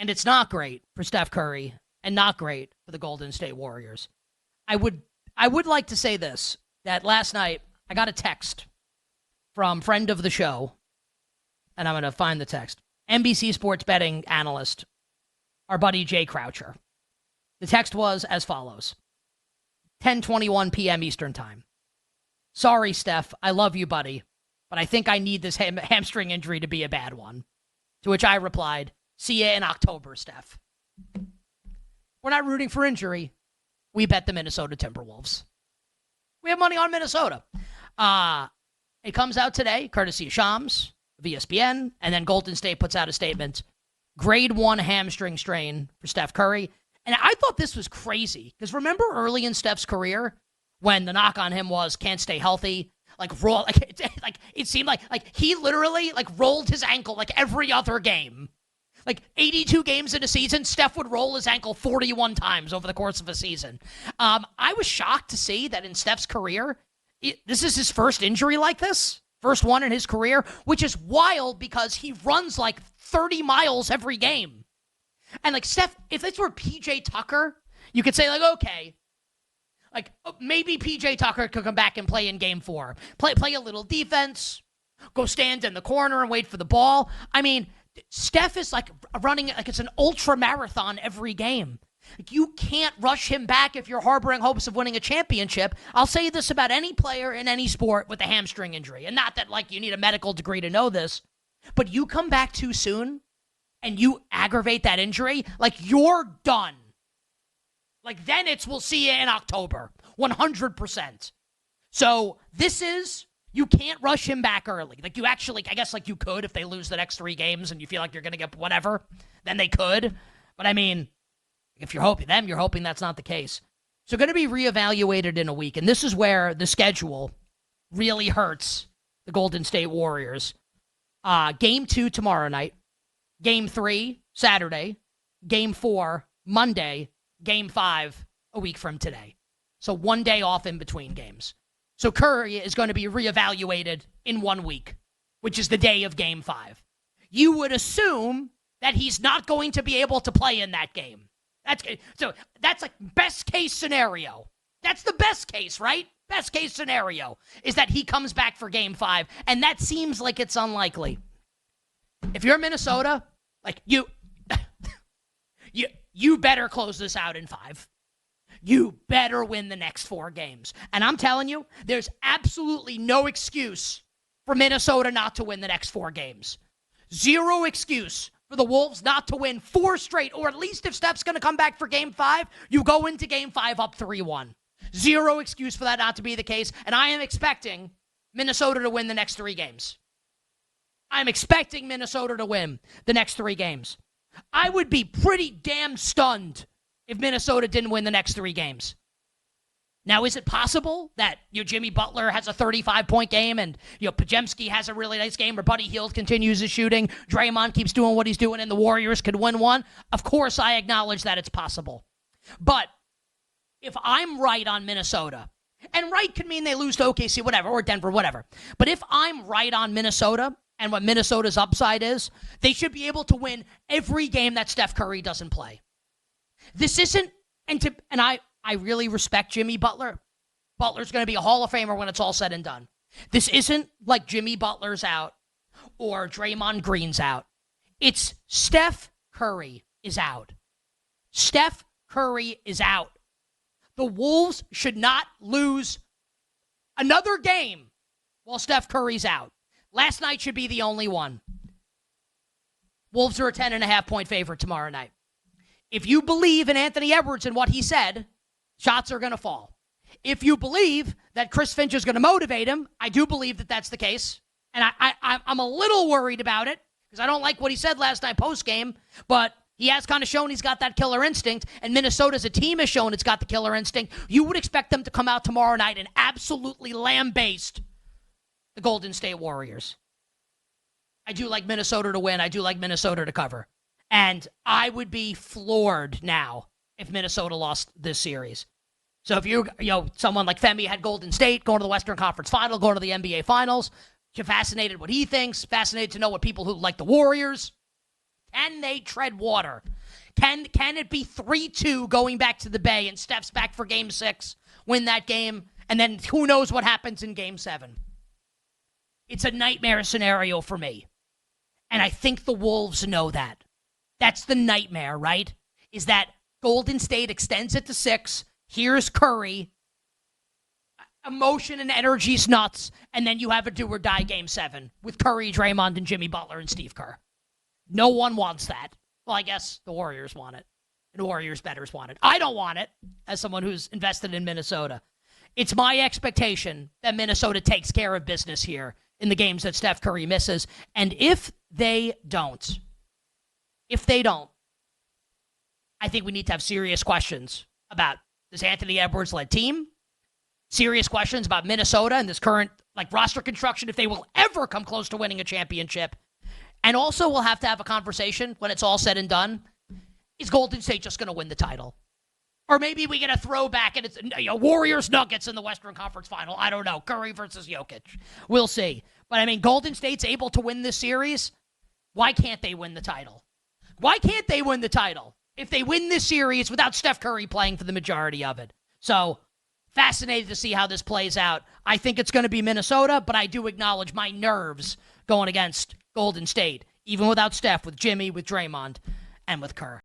And it's not great for Steph Curry and not great for the Golden State Warriors. I would like to say this, that last night I got a text from friend of the show, and I'm going to find the text. NBC sports betting analyst, our buddy Jay Croucher. The text was as follows. 10:21 p.m. Eastern Time. Sorry, Steph. I love you, buddy, but I think I need this hamstring injury to be a bad one. To which I replied, see ya in October, Steph. We're not rooting for injury. We bet the Minnesota Timberwolves. We have money on Minnesota. It comes out today, courtesy of Shams, of ESPN, and then Golden State puts out a statement. Grade 1 hamstring strain for Steph Curry. And I thought this was crazy, because remember early in Steph's career when the knock on him was can't stay healthy, it seemed like he literally rolled his ankle like every other game. Like 82 games in a season, Steph would roll his ankle 41 times over the course of a season. I was shocked to see that in Steph's career, this is his first injury like this, first one in his career, which is wild because he runs like 30 miles every game. And Steph, if this were PJ Tucker, you could say okay, maybe PJ Tucker could come back and play in game 4. Play a little defense, go stand in the corner and wait for the ball. I mean, Steph is running it's an ultra marathon every game. You can't rush him back if you're harboring hopes of winning a championship. I'll say this about any player in any sport with a hamstring injury. And not that you need a medical degree to know this, but you come back too soon and you aggravate that injury, you're done. Then we'll see you in October, 100%. So you can't rush him back early. You actually, I guess you could if they lose the next 3 games and you feel like you're going to get whatever, then they could. But I mean, if you're hoping that's not the case. So going to be reevaluated in a week. And this is where the schedule really hurts the Golden State Warriors. Game 2 tomorrow night. Game 3 Saturday. Game 4 Monday. Game 5 a week from today. So 1 day off in between games. So Curry is going to be reevaluated in 1 week, which is the day of Game 5. You would assume that he's not going to be able to play in that game. That's best case scenario. That's the best case, right? Best case scenario is that he comes back for Game 5, and that seems like it's unlikely. If you're Minnesota, you better close this out in 5. You better win the next 4 games. And I'm telling you, there's absolutely no excuse for Minnesota not to win the next 4 games. Zero excuse for the Wolves not to win 4 straight, or at least if Steph's going to come back for Game 5, you go into Game 5 up 3-1. Zero excuse for that not to be the case, and I am expecting Minnesota to win the next 3 games. I'm expecting Minnesota to win the next 3 games. I would be pretty damn stunned if Minnesota didn't win the next 3 games. Now, is it possible that Jimmy Butler has a 35-point game and Podziemski has a really nice game, or Buddy Hield continues his shooting, Draymond keeps doing what he's doing, and the Warriors could win one? Of course, I acknowledge that it's possible. But if I'm right on Minnesota, and right could mean they lose to OKC, whatever, or Denver, whatever. But if I'm right on Minnesota and what Minnesota's upside is, they should be able to win every game that Steph Curry doesn't play. This isn't, and I really respect Jimmy Butler. Butler's going to be a Hall of Famer when it's all said and done. This isn't like Jimmy Butler's out or Draymond Green's out. It's Steph Curry is out. Steph Curry is out. The Wolves should not lose another game while Steph Curry's out. Last night should be the only one. Wolves are a 10.5-point favorite tomorrow night. If you believe in Anthony Edwards and what he said, shots are going to fall. If you believe that Chris Finch is going to motivate him, I do believe that that's the case. And I'm a little worried about it because I don't like what he said last night post-game, but he has kind of shown he's got that killer instinct, and Minnesota as a team has shown it's got the killer instinct. You would expect them to come out tomorrow night and absolutely lambaste the Golden State Warriors. I do like Minnesota to win. I do like Minnesota to cover. And I would be floored now if Minnesota lost this series. So if you're, someone like Femi had Golden State going to the Western Conference Final, going to the NBA Finals, you're fascinated what he thinks, fascinated to know what people who like the Warriors, can they tread water Can it be 3-2 going back to the Bay and Steph's back for Game 6, win that game, and then who knows what happens in Game 7? It's a nightmare scenario for me. And I think the Wolves know that. That's the nightmare, right? Is that Golden State extends it to 6. Here's Curry. Emotion and energy's nuts. And then you have a do-or-die Game 7 with Curry, Draymond, and Jimmy Butler and Steve Kerr. No one wants that. Well, I guess the Warriors want it. And the Warriors bettors want it. I don't want it as someone who's invested in Minnesota. It's my expectation that Minnesota takes care of business here in the games that Steph Curry misses. And if they don't, I think we need to have serious questions about this Anthony Edwards-led team, serious questions about Minnesota and this current roster construction, if they will ever come close to winning a championship. And also we'll have to have a conversation when it's all said and done. Is Golden State just going to win the title? Or maybe we get a throwback and it's Warriors-Nuggets in the Western Conference Final. I don't know. Curry versus Jokic. We'll see. But, Golden State's able to win this series. Why can't they win the title? Why can't they win the title if they win this series without Steph Curry playing for the majority of it? So, fascinated to see how this plays out. I think it's going to be Minnesota, but I do acknowledge my nerves going against Golden State, even without Steph, with Jimmy, with Draymond, and with Kerr.